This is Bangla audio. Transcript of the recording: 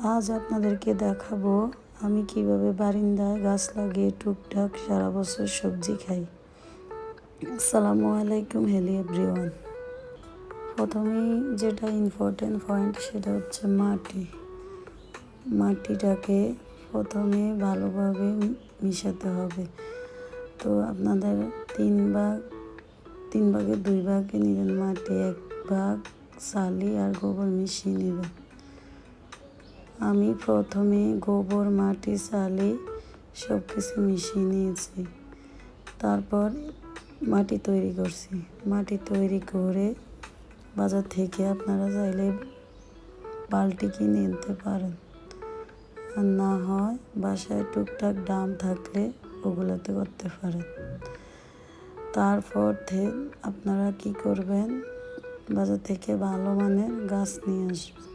আজ আপনাদেরকে দেখাবো আমি কিভাবে বারিন্দায় গাছ লাগিয়ে টুকটাক সারা বছর সবজি খাই। আসসালামু আলাইকুম, হ্যালো এভরিওয়ান। প্রথমেই যেটা ইম্পর্টেন্ট পয়েন্ট সেটা হচ্ছে মাটিটাকে প্রথমে ভালোভাবে মিশাতে হবে। তো আপনাদের তিন ভাগে 2 ভাগে নেবেন মাটি, 1 ভাগ সালি আর গোবর মিশিয়ে নেবেন। আমি প্রথমে গোবর, মাটি, সালি সব কিছু মিশিয়ে নিয়েছি। তারপর মাটি তৈরি করছি। মাটি তৈরি করে বাজার থেকে আপনারা চাইলে বালতি কিনে আনতে পারেন, আর না হয় বাসায় টুকটাক ড্রাম থাকলে ওগুলোতে করতে পারেন। তারপর আপনারা কি করবেন, বাজার থেকে ভালো মানের গাছ নিয়ে আসবেন।